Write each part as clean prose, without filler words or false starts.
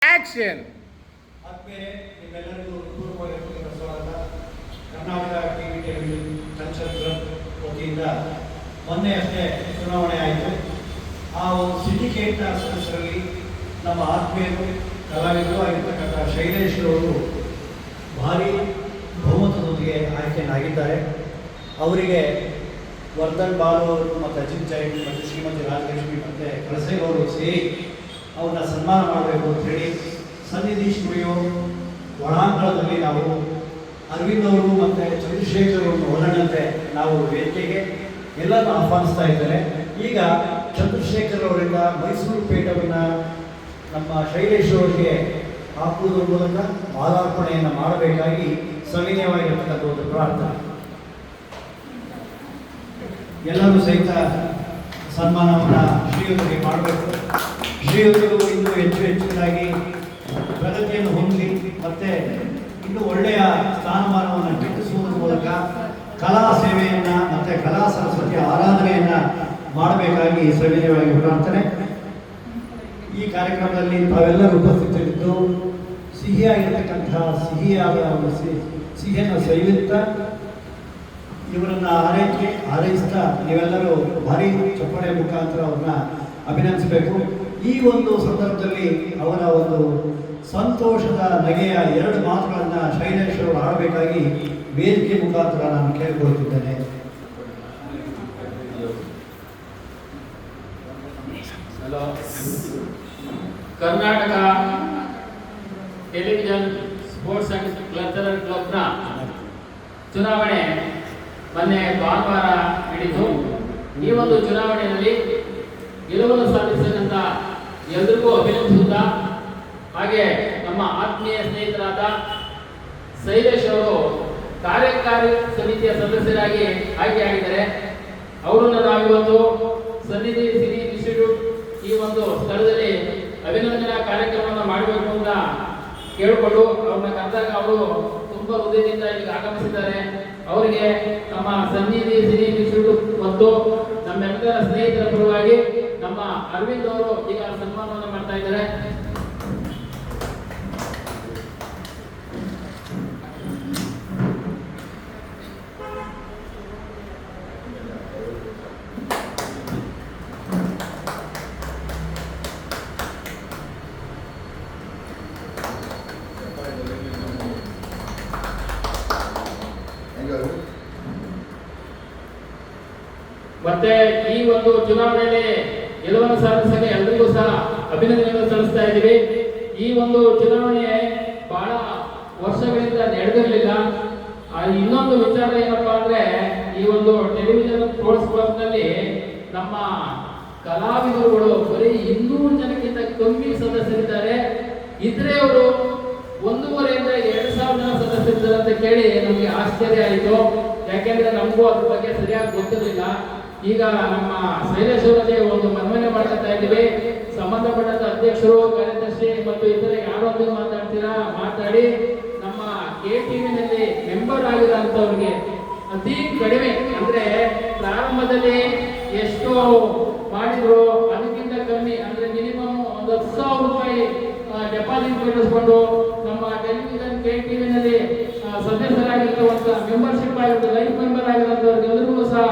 Action. ಆದ್ಮೇಲೆ ನಿಮ್ಮೆಲ್ಲರಿಗೂ ಪೂರ್ವವಾಗಿರ್ತಕ್ಕಂಥ ಸ್ವಾಗತ. Karnataka TV television culture club ವತಿಯಿಂದ ಮೊನ್ನೆ ಅಷ್ಟೇ ಚುನಾವಣೆ ಆಯಿತು. ಆ ಒಂದು ಸಿಂಡಿಕೇಟ್ನ ಸದಸ್ಯರಲ್ಲಿ ನಮ್ಮ ಆತ್ಮೀಯರು ಕಲಾವಿದರು ಆಗಿರ್ತಕ್ಕಂಥ ಶೈಲೇಶ್ ಅವರು ಭಾರಿ ಬಹುಮತದೊಂದಿಗೆ ಆಯ್ಕೆಯಾಗಿದ್ದಾರೆ. ಅವರಿಗೆ ವರ್ಧನ್ ಬಾಲು ಅವರು ಮತ್ತು ಅಜಿತ್ ಜೈನ್ ಮತ್ತು ಶ್ರೀಮತಿ ರಾಜಲಕ್ಷ್ಮಿ ಮತ್ತು ಕಳಸೆ ಅವರು ಸೇರಿ ಅವ್ರನ್ನ ಸನ್ಮಾನ ಮಾಡಬೇಕು ಅಂತೇಳಿ ಸನ್ನಿಧಿ ಸ್ಟುಡಿಯೋ ಒಳಾಂಗಣದಲ್ಲಿ ನಾವು ಅರವಿಂದ್ ಅವರು ಮತ್ತು ಚಂದ್ರಶೇಖರ್ ಅವರು ಒಳಗಂತೆ ನಾವು ವೇದಿಕೆಗೆ ಎಲ್ಲರನ್ನು ಆಹ್ವಾನಿಸ್ತಾ ಇದ್ದಾರೆ. ಈಗ ಚಂದ್ರಶೇಖರ್ ಅವರಿಂದ ಮೈಸೂರು ಪೇಟವನ್ನು ನಮ್ಮ ಶೈಲೇಶ್ ಅವರಿಗೆ ಹಾಕುವುದರ ಮೂಲಕ ಮಾಲಾರ್ಪಣೆಯನ್ನು ಮಾಡಬೇಕಾಗಿ ಸವಿನಯವಾಗಿರ್ತಕ್ಕಂಥ ಒಂದು ಪ್ರಾರ್ಥನೆ. ಎಲ್ಲರೂ ಸಹಿತ ಸನ್ಮಾನವನ್ನು ಶ್ರೀಯುತರಿಗೆ ಮಾಡಬೇಕು. ಶ್ರೀಯುತರು ಇನ್ನೂ ಹೆಚ್ಚಿನಾಗಿ ಪ್ರಗತಿಯನ್ನು ಹೊಂದಿ ಮತ್ತು ಇನ್ನೂ ಒಳ್ಳೆಯ ಸ್ಥಾನಮಾನವನ್ನು ಗಿಟ್ಟಿಸುವುದರ ಮೂಲಕ ಕಲಾ ಸೇವೆಯನ್ನು ಮತ್ತು ಕಲಾ ಸರಸ್ವತಿಯ ಆರಾಧನೆಯನ್ನು ಮಾಡಬೇಕಾಗಿ ಸವಿನಯವಾಗಿ ಪ್ರಾರ್ಥನೆ. ಈ ಕಾರ್ಯಕ್ರಮದಲ್ಲಿ ತಾವೆಲ್ಲರೂ ಉಪಸ್ಥಿತರಿದ್ದು ಸಿಹಿಯಾಗಿರ್ತಕ್ಕಂತಹ ಸಿಹಿಯಾದ ಒಂದು ಸಿಹಿಯನ್ನು ಸವಿಯುತ್ತಾ ಇವರನ್ನು ಹಾರೈಸ್ತಾ ನೀವೆಲ್ಲರೂ ಭಾರಿ ಚಪ್ಪಳೆ ಮುಖಾಂತರ ಅವ್ರನ್ನ ಅಭಿನಂದಿಸಬೇಕು. ಈ ಒಂದು ಸಂದರ್ಭದಲ್ಲಿ ಅವರ ಒಂದು ಸಂತೋಷದ ನಗೆಯ 2 ಮಾತುಗಳನ್ನು ಶೈಲೇಶ್ ಅವರು ಆಡಬೇಕಾಗಿ ವೇದಿಕೆ ಮುಖಾಂತರ ನಾನು ಕೇಳಿಕೊಳ್ತಿದ್ದೇನೆ. Hello, Karnataka television sports and cultural ಕ್ಲಬ್ನ ಚುನಾವಣೆ ಮೊನ್ನೆ ಭಾನುವಾರ ನಡೆಯಿತು. ಈ ಒಂದು ಚುನಾವಣೆಯಲ್ಲಿ ಗೆಲುವನ್ನು ಸಾಧಿಸಿದಂತ ಎಲ್ಲರಿಗೂ ಅಭಿನಂದಿಸುತ್ತಾ, ಹಾಗೆ ನಮ್ಮ ಆತ್ಮೀಯ ಸ್ನೇಹಿತರಾದ ಶೈಲೇಶ್ ಅವರು ಕಾರ್ಯಕಾರಿ ಸಮಿತಿಯ ಸದಸ್ಯರಾಗಿ ಆಯ್ಕೆಯಾಗಿದ್ದಾರೆ. ಅವರನ್ನು ನಾವಿವತ್ತು ಸನ್ನಿಧಿ ಸಿರಿ ಇನ್ಸ್ಟಿಟ್ಯೂಟ್ ಈ ಒಂದು ಸ್ಥಳದಲ್ಲಿ ಅಭಿನಂದನಾ ಕಾರ್ಯಕ್ರಮವನ್ನು ಮಾಡಬೇಕು ಅಂತ ಕೇಳಿಕೊಂಡು ಅವ್ರನ್ನ ಕರೆದಾಗ ಅವರು ತುಂಬಾ ಹೃದಯದಿಂದ ಇಲ್ಲಿಗೆ ಆಗಮಿಸಿದ್ದಾರೆ. ಅವರಿಗೆ ನಮ್ಮ ಸನ್ನಿಧಿ ಸಿರಿ ಇನ್ಸ್ಟಿಟ್ಯೂಟ್ ಮತ್ತು ನಮ್ಮೆಲ್ಲರ ಸ್ನೇಹಿತರ ಪರವಾಗಿ ನಮ್ಮ ಅರವಿಂದ್ ಅವರು ಈಗ ಸನ್ಮಾನವನ್ನು ಮಾಡ್ತಾ ಇದ್ದಾರೆ. ಮತ್ತೆ ಈ ಒಂದು ಚುನಾವಣೆಯಲ್ಲಿ ಗೆಲುವನ್ನು ಸಾಧಿಸಲು ಎಲ್ಲರಿಗೂ ಸಹ ಅಭಿನಂದನೆಗಳನ್ನು ಸಲ್ಲಿಸ್ತಾ ಇದ್ದೀವಿ. ಈ ಒಂದು ಚುನಾವಣೆ ಬಹಳ ವರ್ಷಗಳಿಂದ ನಡೆದಿರಲಿಲ್ಲ. ಇನ್ನೊಂದು ವಿಚಾರ ಏನಪ್ಪಾ ಅಂದ್ರೆ, ಈ ಒಂದು ಟೆಲಿವಿಷನ್ ಸ್ಪೋರ್ಟ್ಸ್ ಕ್ಲಬ್ ನಲ್ಲಿ ನಮ್ಮ ಕಲಾವಿದರುಗಳು ಬರೀ 200 ಜನಕ್ಕಿಂತ ಕಮ್ಮಿ ಸದಸ್ಯರಿದ್ದಾರೆ. ಇದ್ರೆ ಅವರು 1,500 2,000 ಜನ ಸದಸ್ಯರಿದ್ದಾರೆ ಅಂತ ಕೇಳಿ ನಮಗೆ ಆಶ್ಚರ್ಯ ಆಯಿತು. ಯಾಕೆಂದ್ರೆ ನಮಗೂ ಅದ್ರ ಬಗ್ಗೆ ಸರಿಯಾಗಿ ಗೊತ್ತಿರಲಿಲ್ಲ. ಈಗ ನಮ್ಮ ಶೈಲೇಶ್ ಅವರಿಗೆ ಒಂದು ಮನವಿ ಮಾಡ್ತಾ ಇದ್ದೀವಿ. ಸಂಬಂಧಪಟ್ಟಂತ ಅಧ್ಯಕ್ಷರು, ಕಾರ್ಯದರ್ಶಿ ಮತ್ತು ಇತರ ಯಾರೊಂದಿಗೆ ಮಾತಾಡ್ತೀರಾ ಮಾತಾಡಿ ನಮ್ಮ KTV-ನಲ್ಲಿ ಮೆಂಬರ್ ಆಗಿರೋಂಥವ್ರಿಗೆ ಅತಿ ಕಡಿಮೆ ಅಂದ್ರೆ ಪ್ರಾರಂಭದಲ್ಲಿ ಎಷ್ಟು ಮಾಡಿದ್ರು ಅದಕ್ಕಿಂತ ಕಮ್ಮಿ ಅಂದ್ರೆ ಮಿನಿಮಮ್ ಒಂದು 10,000 ರೂಪಾಯಿ ಡೆಪಾಸಿಟ್ ಕಟ್ಟಿಸ್ಕೊಂಡು ನಮ್ಮ ಟೆಲಿವಿಷನ್ KTV-ನಲ್ಲಿ ಸದಸ್ಯರಾಗಿರುವಂತ ಮೆಂಬರ್ಶಿಪ್ ಆಗಿರುತ್ತೆ, ಲೈಫ್ ಮೆಂಬರ್ ಆಗಿರೋಂಥವ್ರಿಗೆಲ್ಲರಿಗೂ ಸಹ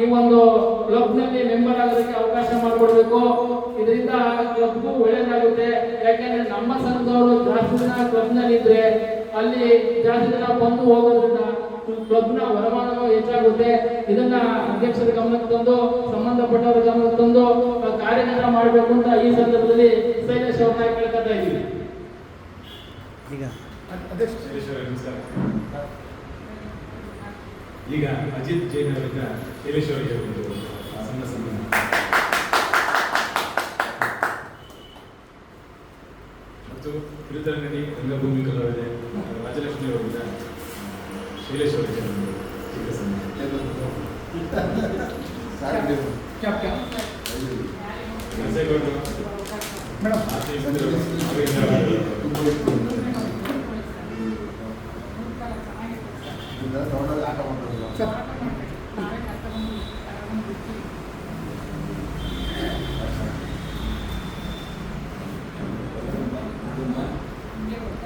ಈ ಒಂದು ಕ್ಲಬ್ ನಲ್ಲಿ ಮೆಂಬರ್ ಆಗೋದಕ್ಕೆ ಅವಕಾಶ ಮಾಡಿಕೊಡ್ಬೇಕು. ಇದರಿಂದ ಕ್ಲಬ್ಗೂ ಒಳ್ಳೇದಾಗುತ್ತೆ. ಯಾಕೆಂದ್ರೆ ನಮ್ಮ ಸಂಘದವರು ಜಾಸ್ತಿ ದಿನ ಕ್ಲಬ್ ನಲ್ಲಿ ಇದ್ರೆ ಅಲ್ಲಿ ಜಾಸ್ತಿ ದಿನ ಬಂದು ಹೋಗೋದ್ರಿಂದ ಕ್ಲಬ್ನ ವರಮಾನವೂ ಹೆಚ್ಚಾಗುತ್ತೆ. ಇದನ್ನ ಅಧ್ಯಕ್ಷರ ಗಮನಕ್ಕೆ ತಂದು ಸಂಬಂಧಪಟ್ಟವರ ಗಮನಕ್ಕೆ ತಂದು ಕಾರ್ಯನಿರ್ವಹಣೆ ಮಾಡಬೇಕು ಅಂತ ಈ ಸಂದರ್ಭದಲ್ಲಿ ಶೈಲೇಶ್ ಅವ್ರನ್ನ ಕೇಳ್ಕೊತಾ ಇದ್ದೀವಿ. ಈಗ ಅಜಿತ್ ಜೈನ್ ಅವರಿಂದ ಶೈಲೇಶ್ ಅವರಿಗೆ ಒಂದು ಸಣ್ಣ ಸನ್ಮಾನ. ಮತ್ತು ಕಿರುತರಂಗಡಿ ರಂಗಭೂಮಿ ಕಲಾವಿದೆ ರಾಜಲಕ್ಷ್ಮಿ ಅವರಿಂದ ಶೈಲೇಶ್ ಅವರಿಗೆ ಒಂದು ಚಿಕ್ಕ ಸನ್ಮಾನ. ನರಸೇಗೌಡರು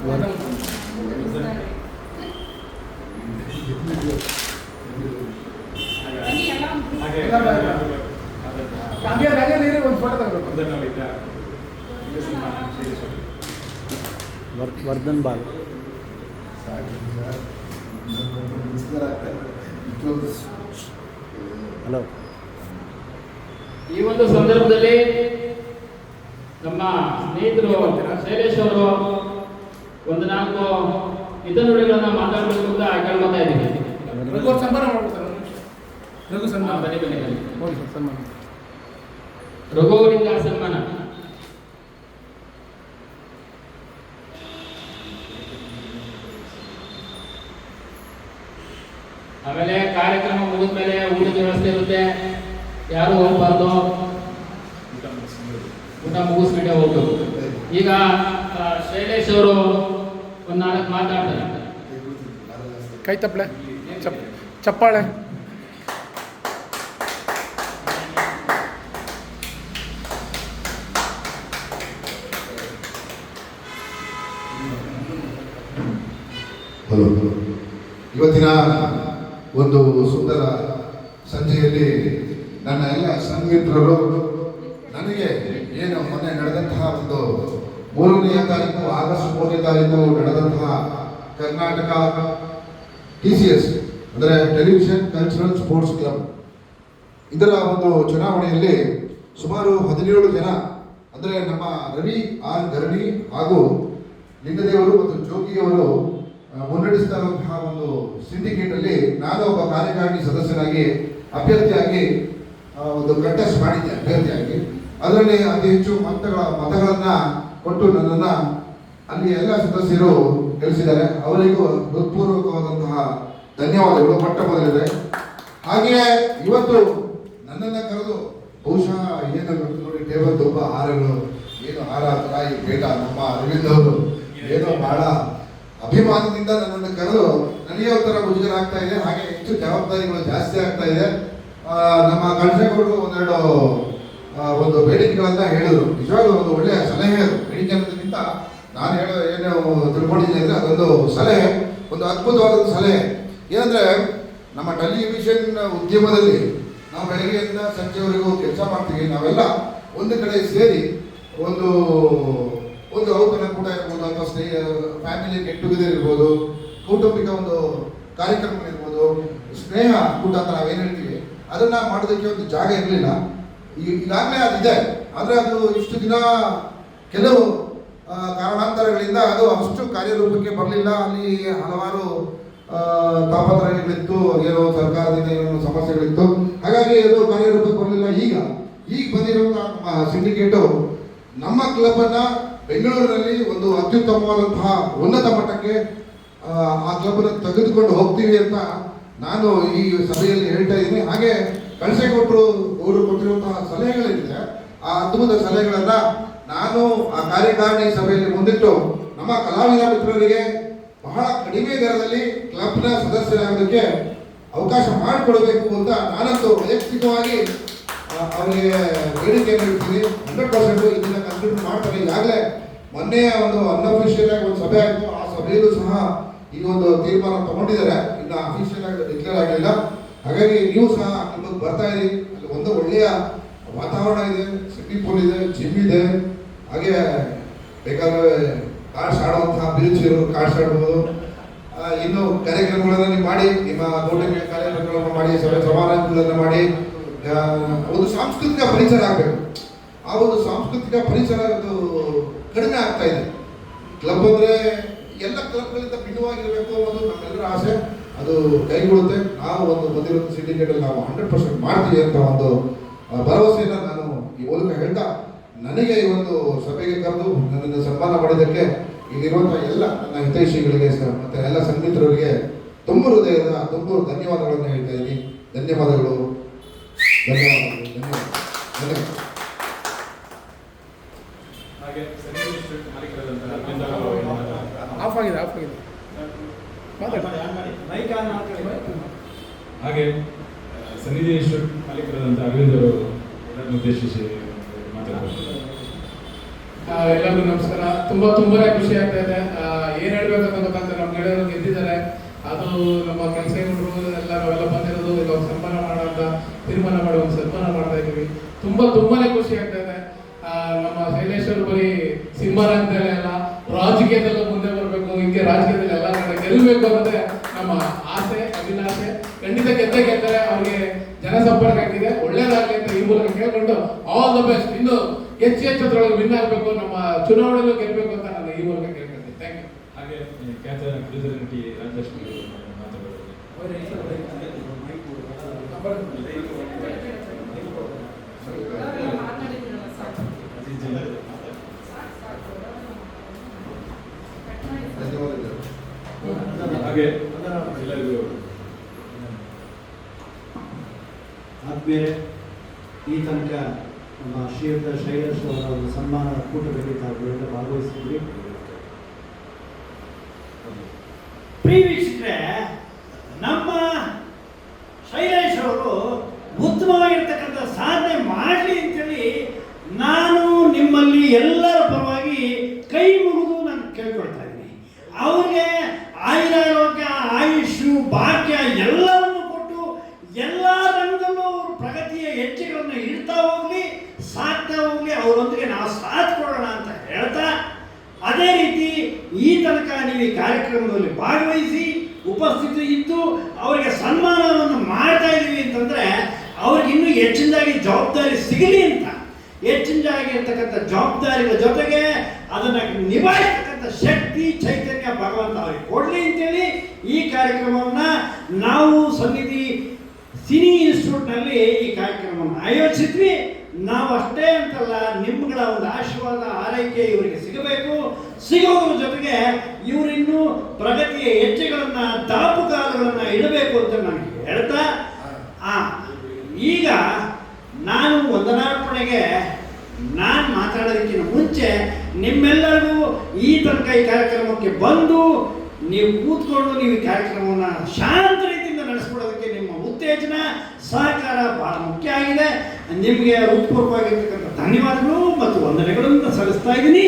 ಒಂದು ಫೋಟೋ ತಗೋಬೇಕು. Vardhan ball hello. ಈ ಒಂದು ಸಂದರ್ಭದಲ್ಲಿ ನಮ್ಮ ಸ್ನೇಹಿತರು ಶೈಲೇಶ್ ಅವರು ಒಂದು 4 ಹಿತನುಡಿಗಳನ್ನ ಮಾತಾಡಬೇಕು ಅಂತ ಕೇಳ್ಕೊತಾ ಇದ್ದೀನಿ. ರಘು ಸನ್ಮಾನ ಮಾಡ್ಕೊತಾರೆ. ರಘು ಸನ್ಮಾನ ಬನ್ನಿ ಬನ್ನಿ ಬನ್ನಿ. ಹೋಗಿ ಸರ್ ಸನ್ಮಾನ. ರಘು ಅವರಿಂದ ಸನ್ಮಾನ. ಆಮೇಲೆ ಕಾರ್ಯಕ್ರಮ ಮುಗಿದ ಮೇಲೆ ಊಟದ ವ್ಯವಸ್ಥೆ ಇರುತ್ತೆ, ಯಾರು ಹೋಗ್ಬಾರ್ದು, ಊಟ ಮುಗಿಸ್ಬಿಟ್ಟೆ ಹೋಗ್ಬೇಕು. ಈಗ ಶೈಲೇಶ್ ಅವರು ಒಂದು 4 ಮಾತಾಡ್ತಾರೆ. ಕೈ ತಪ್ಪಳೆ ಚಪ್ಪಾಳೆ. ಹಲೋ. ಇವತ್ತಿನ ಒಂದು ಸುಂದರ ಸಂಜೆಯಲ್ಲಿ ನನ್ನ ಎಲ್ಲ ಸನ್ಮಿತ್ರರು ನನಗೆ ಏನು ಮೊನ್ನೆ ನಡೆದಂತಹ ಒಂದು 3ನೇ ತಾರೀಕು ಆಗಸ್ಟ್ 3ನೇ ತಾರೀಕು ನಡೆದಂತಹ ಕರ್ನಾಟಕ TCS ಅಂದರೆ ಟೆಲಿವಿಷನ್ ಕಲ್ಚರಲ್ ಸ್ಪೋರ್ಟ್ಸ್ ಕ್ಲಬ್ ಇದರ ಒಂದು ಚುನಾವಣೆಯಲ್ಲಿ ಸುಮಾರು 17 ಜನ ಅಂದರೆ ನಮ್ಮ ರವಿ ಆರ್ ಗರಣಿ ಹಾಗೂ ಲಿಂಗದೇವರು ಮತ್ತು ಜೋಗಿಯವರು ಮುನ್ನಡೆಸ್ತಾ ಇರುವಂತಹ ಒಂದು ಸಿಂಡಿಕೇಟ್ ಅಲ್ಲಿ ನಾನು ಒಬ್ಬ ಕಾರ್ಯಕಾರಿಣಿ ಸದಸ್ಯನಾಗಿ ಅಭ್ಯರ್ಥಿಯಾಗಿ ಒಂದು ಕಂಟೆಸ್ಟ್ ಮಾಡಿದ್ದೆ. ಅಭ್ಯರ್ಥಿಯಾಗಿ ಅದರಲ್ಲಿ ಅತಿ ಹೆಚ್ಚು ಮತಗಳನ್ನ ಕೊಟ್ಟು ನನ್ನನ್ನು ಅಲ್ಲಿ ಎಲ್ಲ ಸದಸ್ಯರು ಗೆಲ್ಲಿಸಿದ್ದಾರೆ. ಅವರಿಗೂ ಹೃತ್ಪೂರ್ವಕವಾದಂತಹ ಧನ್ಯವಾದಗಳು ಮೊಟ್ಟ ಮೊದಲಿದೆ. ಹಾಗೆಯೇ ಇವತ್ತು ನನ್ನನ್ನು ಕರೆದು ಬಹುಶಃ ಏನು ನೋಡಿ ಟೇಬಲ್ ತುಂಬ ಹಾರಗಳು, ಏನು ಹಾರ ತಾಯಿ ಬೇಟ ನಮ್ಮ ಅರವಿಂದ್ ಅವರು ಏನೋ ಬಹಳ ಅಭಿಮಾನದಿಂದ ನನ್ನನ್ನು ಕರೆದು ನನಗೆ ಒಂಥರ ಮುಜುಗರ ಆಗ್ತಾ ಇದೆ. ಹಾಗೆ ಹೆಚ್ಚು ಜವಾಬ್ದಾರಿಗಳು ಜಾಸ್ತಿ ಆಗ್ತಾ ಇದೆ. ನಮ್ಮ ಕಳಸೇಗೌಡರು ಒಂದು ಬೇಡಿಕೆಗಳನ್ನ ಹೇಳಿದ್ರು. ನಿಜವಾಗ್ಲೂ ಒಂದು ಒಳ್ಳೆಯ ಸಲಹೆ ಅದು. ಬೇಡಿಕೆ ಅನ್ನೋದಕ್ಕಿಂತ ನಾನು ಏನು ತಿಳ್ಕೊಂಡಿದ್ದೀನಿ ಅಂದರೆ ಅದೊಂದು ಸಲಹೆ, ಒಂದು ಅದ್ಭುತವಾದ ಸಲಹೆ. ಏನಂದ್ರೆ ನಮ್ಮ ಟೆಲಿವಿಷನ್ ಉದ್ಯಮದಲ್ಲಿ ನಾವು ಬೆಳಗ್ಗೆಯಿಂದ ಸಂಜೆವರೆಗೂ ಕೆಲಸ ಮಾಡ್ತೀವಿ. ನಾವೆಲ್ಲ ಒಂದು ಕಡೆ ಸೇರಿ ಒಂದು ಔತಣ ಕೂಡ ಇರ್ಬೋದು, ಅಥವಾ ಫ್ಯಾಮಿಲಿ ಗೆಟ್ ಟುಗೆದರ್ ಇರ್ಬೋದು, ಕೌಟುಂಬಿಕ ಒಂದು ಕಾರ್ಯಕ್ರಮ ಇರ್ಬೋದು, ಸ್ನೇಹ ಕೂಟ ಅಂತ ನಾವೇನು ಹೇಳ್ತೀವಿ, ಅದನ್ನ ಮಾಡೋದಕ್ಕೆ ಒಂದು ಜಾಗ ಇರಲಿಲ್ಲ. ಈಗಾಗಲೇ ಅದಿದೆ, ಆದರೆ ಅದು ಇಷ್ಟು ದಿನ ಕೆಲವು ಕಾರಣಾಂತರಗಳಿಂದ ಅದು ಅಷ್ಟು ಕಾರ್ಯರೂಪಕ್ಕೆ ಬರಲಿಲ್ಲ. ಅಲ್ಲಿ ಹಲವಾರು ತಾಪತ್ರಯಗಳಿತ್ತು, ಏನೋ ಸರ್ಕಾರದಿಂದ ಏನೋ ಸಮಸ್ಯೆಗಳಿತ್ತು, ಹಾಗಾಗಿ ಅದು ಕಾರ್ಯರೂಪಕ್ಕೆ ಬರಲಿಲ್ಲ. ಈಗ ಬಂದಿರುವಂತಹ ನಮ್ಮ ಸಿಂಡಿಕೇಟು ನಮ್ಮ ಕ್ಲಬ್ ಅನ್ನ ಬೆಂಗಳೂರಿನಲ್ಲಿ ಒಂದು ಅತ್ಯುತ್ತಮವಾದಂತಹ ಉನ್ನತ ಮಟ್ಟಕ್ಕೆ ಆ ಕ್ಲಬ್ ಅನ್ನು ತೆಗೆದುಕೊಂಡು ಹೋಗ್ತೀವಿ ಅಂತ ನಾನು ಈ ಸಭೆಯಲ್ಲಿ ಹೇಳ್ತಾ ಇದ್ದೀನಿ. ಹಾಗೆ ಕಳಸೇಗೌಡರು ಅವರು ಕೊಟ್ಟಿರುವಂತಹ ಸಲಹೆಗಳಿದೆ, ಆ ಅದ್ಭುತ ಸಲಹೆಗಳನ್ನ ನಾನು ಆ ಕಾರ್ಯಕಾರಿಣಿ ಸಭೆಯಲ್ಲಿ ಮುಂದಿಟ್ಟು ನಮ್ಮ ಕಲಾವಿದ ಮಿತ್ರರಿಗೆ ಬಹಳ ಕಡಿಮೆ ದರದಲ್ಲಿ ಕ್ಲಬ್ನ ಸದಸ್ಯರಾಗೋದಕ್ಕೆ ಅವಕಾಶ ಮಾಡಿಕೊಡಬೇಕು ಅಂತ ನಾನಂತೂ ವೈಯಕ್ತಿಕವಾಗಿ ಅವರಿಗೆ ಬೇಡಿಕೆಯನ್ನು ಇಡ್ತೀನಿ. 100% ಇದನ್ನ ಕನ್ಸಿಡರ್ ಮಾಡ್ತಾರೆ. ಈಗಾಗಲೇ ಮೊನ್ನೆ ಒಂದು ಅನ್ಅಫಿಷಿಯಲ್ ಆಗಿ ಒಂದು ಸಭೆ ಆಯಿತು. ಆ ಸಭೆಯಲ್ಲೂ ಸಹ ಈ ಒಂದು ತೀರ್ಮಾನ ತಗೊಂಡಿದ್ದಾರೆ. ಇನ್ನು ಅಫಿಷಿಯಲ್ ಆಗಿ ಡಿಕ್ಲೇರ್ ಆಗಲಿಲ್ಲ. ಹಾಗಾಗಿ ನೀವು ಸಹ ನಿಮಗೆ ಬರ್ತಾ ಇರಿ. ಅಲ್ಲಿ ಒಂದು ಒಳ್ಳೆಯ ವಾತಾವರಣ ಇದೆ, ಸ್ವಿಮ್ಮಿಂಗ್ ಪೂಲ್ ಇದೆ, ಜಿಮ್ ಇದೆ, ಹಾಗೆ ಬೇಕಾದ್ರೆ ಕಾರ್ಡ್ಸ್ ಆಡುವಂತಹ ಬೀಚರು ಕಾರ್ಡ್ಸ್ ಆಡ್ಬೋದು. ಇನ್ನು ಕಾರ್ಯಕ್ರಮಗಳನ್ನು ನೀವು ಮಾಡಿ, ನಿಮ್ಮ ತೋಟಕ್ಕೆ ಕಾರ್ಯಕ್ರಮಗಳನ್ನು ಮಾಡಿ, ಸಭೆ ಸಮಾರಂಭಗಳನ್ನು ಮಾಡಿ, ಒಂದು ಸಾಂಸ್ಕೃತಿಕ ಪರಿಸರ ಆಗಬೇಕು. ಆ ಒಂದು ಸಾಂಸ್ಕೃತಿಕ ಪರಿಸರ ಕಡಿಮೆ ಆಗ್ತಾ ಇದೆ. ಕ್ಲಬ್ ಅಂದರೆ ಎಲ್ಲ ಕ್ಲಬ್ಗಳಿಂದ ಭಿನ್ನವಾಗಿರಬೇಕು ಅನ್ನೋದು ನಮ್ಮೆಲ್ಲರ ಆಸೆ. ಅದು ಕೈಗೊಳ್ಳುತ್ತೆ. ನಾವು ಒಂದು ಬಂದಿರೋ ಸಿಂಡಿಕೇಟಲ್ಲಿ ನಾವು 100% ಮಾಡ್ತೀವಿ ಅಂತ ಒಂದು ಭರವಸೆಯನ್ನು ನಾನು ಈ ಮೂಲಕ ಹೇಳ್ತಾ, ನನಗೆ ಈ ಒಂದು ಸಭೆಗೆ ಕರೆದು ನನ್ನನ್ನು ಸನ್ಮಾನ ಮಾಡಿದ್ದಕ್ಕೆ ಇಲ್ಲಿರುವಂಥ ಎಲ್ಲ ನನ್ನ ಹಿತೈಷಿಗಳಿಗೆ ಮತ್ತು ಎಲ್ಲ ಸಂಗೀತರಿಗೆ ತುಂಬ ಹೃದಯದ ತುಂಬ ಧನ್ಯವಾದಗಳನ್ನು ಹೇಳ್ತಾ ಇದ್ದೀನಿ. ಧನ್ಯವಾದಗಳು. ಹಾಗೆ ಸನ್ನಿ ಇನ್ಸ್ಟಿಟ್ಯೂಟ್ ಮಾಲೀಕರಾದಂತಹ ಅರವಿಂದ್ ಆಫ್ ಆಗಿದೆ ಮೈಕ್ ಆನ್ ಮಾಡ್ಕೊಳ್ಳಿ. ಹಾಗೆ ಸನ್ನಿಧಿ ಇನ್ಸ್ಟಿಟ್ಯೂಟ್ ಮಾಲೀಕರಾದಂತಹ ಅರವಿಂದ್ ಅವರು ಉದ್ದೇಶಿಸಿ ಮಾತಾಡಬಹುದು. ಎಲ್ಲರಿಗೂ ನಮಸ್ಕಾರ. ತುಂಬಾನೇ ಖುಷಿ ಆಗ್ತಾ ಇದೆ. ಏನ್ ಹೇಳ್ಬೇಕಂತ ಗೊತ್ತಂತ ನಮ್ಮ ಗೆಳೆಯರು ಗೆದ್ದಿದ್ದಾರೆ. ಅದು ನಮ್ಮ ಕೆಲಸಗಳು ಎಲ್ಲ ನಾವೆಲ್ಲ ಬಂದಿರೋದು ಈಗ ಸನ್ಮಾನ ಮಾಡೋಂತ ತೀರ್ಮಾನ ಮಾಡಿ ಒಂದು ಸನ್ಮಾನ ಮಾಡ್ತಾ ಇದ್ದೀವಿ. ತುಂಬಾನೇ ಖುಷಿ ಆಗ್ತಾ ಇದೆ. ನಮ್ಮ ಶೈಲೇಶ್ ಅವರು ಬರೀ ಸಿಂಹರ ಅಂತೇಳಿ ಅಲ್ಲ, ರಾಜಕೀಯದಲ್ಲೂ ಮುಂದೆ ಬರಬೇಕು, ಹಿಂಗೆ ರಾಜಕೀಯದಲ್ಲಿ ಎಲ್ಲ ಕಡೆ ಗೆಲ್ಲಬೇಕು ಅನ್ನೋದೇ ನಮ್ಮ ಆಸೆ, ಅಭಿಲಾಷೆ. ಖಂಡಿತ ಗೆದ್ದರೆ ಅವ್ರಿಗೆ ಜನಸಂಪರ್ಕ ಆಗಿದೆ, ಒಳ್ಳೇದಾಗಲಿ ಅಂತ ಈ ಮೂಲಕ ಕೇಳ್ಕೊಂಡು ಆಲ್ ದ ಬೆಸ್ಟ್. ಇನ್ನು ಹೆಚ್ಚು ಅದ್ರೊಳಗೆ ವಿನ್ ಆಗಬೇಕು, ನಮ್ಮ ಚುನಾವಣೆಯಲ್ಲೂ ಗೆಲ್ಲಬೇಕು ಅಂತ ನಾನು ಈ ಮೂಲಕ ಕೇಳ್ಕೊಳ್ತೀನಿ. Thank you. ಹಾಗೆ ಖ್ಯಾತ ಕ್ರೂಸರ್ ನಟಿ ರಾಜಲಕ್ಷ್ಮಿ ಅವರು ಮಾತಾಡೋದು. ಹಾಗೆ ಎಲ್ಲರಿಗೂ ಆದ್ಮೇಲೆ ಈ ತನಕ ನಮ್ಮ ಶ್ರೀಯುತ ಶೈಲೇಶ್ ಅವರ ಒಂದು ಸನ್ಮಾನ ಕೂಟದಲ್ಲಿ ತಾವುಗಳೆಲ್ಲ ಭಾಗವಹಿಸಿದ್ವಿ. ಪ್ರಿಯ ವೀಕ್ಷಕರೇ, ನಮ್ಮ ಶೈಲೇಶ್ ಅವರು ಉತ್ತಮವಾಗಿರ್ತಕ್ಕಂಥ ಸಾಧನೆ ಮಾಡಲಿ ಅಂತೇಳಿ ನಾನು ನಿಮ್ಮಲ್ಲಿ ಎಲ್ಲರ ಪರವಾಗಿ ಕೈ ಮುಗಿದು ನಾನು ಕೇಳ್ಕೊಳ್ತಾ ಇದ್ದೀನಿ. ಅವ್ರಿಗೆ ಆಯುರಾರೋಗ್ಯ, ಆಯುಷು, ಭಾಗ್ಯ ಎಲ್ಲವನ್ನು ಕೊಟ್ಟು ಎಲ್ಲ ರಂಗದಲ್ಲೂ ಅವರು ಪ್ರಗತಿಯ ಹೆಜ್ಜೆಗಳನ್ನು ಇಡ್ತಾ ಹೋಗ್ಲಿ, ಸಾಕ್ತಾ ಹೋಗ್ಲಿ, ಅವರೊಂದಿಗೆ ನಾವು ಸಾಥ್ ಕೊಡೋಣ ಅಂತ ಹೇಳ್ತಾ, ಅದೇ ರೀತಿ ಈ ತನಕ ನೀವು ಈ ಕಾರ್ಯಕ್ರಮದಲ್ಲಿ ಭಾಗವಹಿಸಿ ಉಪಸ್ಥಿತಿ ಇದ್ದು ಅವರಿಗೆ ಸನ್ಮಾನವನ್ನು ಮಾಡ್ತಾ ಇದ್ದೀವಿ ಅಂತಂದ್ರೆ ಅವ್ರಿಗೆ ಇನ್ನೂ ಹೆಚ್ಚಿನದಾಗಿ ಜವಾಬ್ದಾರಿ ಸಿಗಲಿ ಅಂತ, ಹೆಚ್ಚಿನದಾಗಿರ್ತಕ್ಕಂಥ ಜವಾಬ್ದಾರಿಗಳ ಜೊತೆಗೆ ಅದನ್ನು ನಿಭಾಯಿಸ್ತಕ್ಕಂಥ ಶಕ್ತಿ, ಚೈತನ್ಯ ಭಗವಂತ ಅವರಿಗೆ ಕೊಡಲಿ ಅಂತೇಳಿ ಈ ಕಾರ್ಯಕ್ರಮವನ್ನು ನಾವು ಸನ್ನಿಧಿ ಸಿನಿ ಇನ್ಸ್ಟಿಟ್ಯೂಟ್ನಲ್ಲಿ ಈ ಕಾರ್ಯಕ್ರಮವನ್ನು ಆಯೋಜಿಸಿದ್ವಿ. ನಾವು ಅಷ್ಟೇ ಅಂತಲ್ಲ, ನಿಮ್ಮಗಳ ಒಂದು ಆಶೀರ್ವಾದ, ಆರೈಕೆ ಇವರಿಗೆ ಸಿಗಬೇಕು. ಸಿಗೋದ್ರ ಜೊತೆಗೆ ಇವರಿನ್ನೂ ಪ್ರಗತಿಯ ಹೆಜ್ಜೆಗಳನ್ನು, ದಾಪುಗಾಲುಗಳನ್ನು ಇಡಬೇಕು ಅಂತ ನಾನು ಹೇಳ್ತಾ, ಈಗ ನಾನು ವಂದನಾರ್ಪಣೆಗೆ ನಾನು ಮಾತಾಡೋದಕ್ಕಿಂತ ಮುಂಚೆ ನಿಮ್ಮೆಲ್ಲರಿಗೂ ಈ ತನಕ ಈ ಕಾರ್ಯಕ್ರಮಕ್ಕೆ ಬಂದು ನೀವು ಕೂತ್ಕೊಂಡು ನೀವು ಈ ಕಾರ್ಯಕ್ರಮವನ್ನು ಶಾಂತ ರೀತಿಯಿಂದ ನಡೆಸ್ಕೊಡೋದಕ್ಕೆ ನಿಮ್ಮ ಉತ್ತೇಜನ, ಸಹಕಾರ ಬಹಳ ಮುಖ್ಯ ಆಗಿದೆ. ನಿಮಗೆ ಹೃತ್ಪೂರ್ವವಾಗಿರ್ತಕ್ಕಂಥ ಧನ್ಯವಾದಗಳು ಮತ್ತು ವಂದನೆಗಳನ್ನು ಸಲ್ಲಿಸ್ತಾ ಇದ್ದೀನಿ.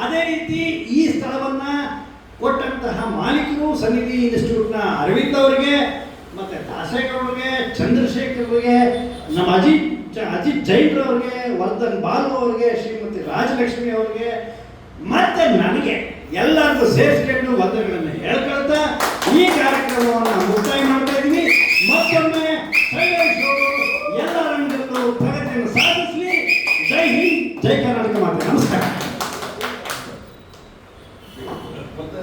ಅದೇ ರೀತಿ ಈ ಸ್ಥಳವನ್ನು ಕೊಟ್ಟಂತಹ ಮಾಲೀಕರು ಸನ್ನಿಧಿ ಇನ್ಸ್ಟಿಟ್ಯೂಟ್ನ ಅರವಿಂದ್ ಅವರಿಗೆ, ಮತ್ತು ದಾಸೇಗೌಡ ಅವರಿಗೆ, ಚಂದ್ರಶೇಖರ್ ಅವರಿಗೆ, ನಮ್ಮ ಅಜಿತ್ ಜೈನ್ ಅವರಿಗೆ, ವರ್ಧನ್ ಬಾಲು ಅವರಿಗೆ, ಶ್ರೀಮತಿ ರಾಜಲಕ್ಷ್ಮಿ ಅವರಿಗೆ, ಮತ್ತೆ ನನಗೆ ಎಲ್ಲರಿಗೂ ಸೇರಿಸ್ಕೊಂಡು ವಂದನೆಗಳನ್ನು ಹೇಳ್ಕೊಳ್ತಾ ಈ ಕಾರ್ಯಕ್ರಮವನ್ನು ಮುಕ್ತಾಯ ಮಾಡ್ತಾ ಇದ್ದೀವಿ. ಮತ್ತೊಮ್ಮೆ ಶೈಲೇಶ್ ಅವರು ಎಲ್ಲ ರಂಗದಲ್ಲೂ ಪ್ರಗತಿಯನ್ನು ಸಾಧಿಸಲಿ. ಜೈ ಹಿಂದ್, ಜೈ ಕರ್ನಾಟಕ ಮಾತೆ. ನಮಸ್ಕಾರ. ಮತ್ತೆ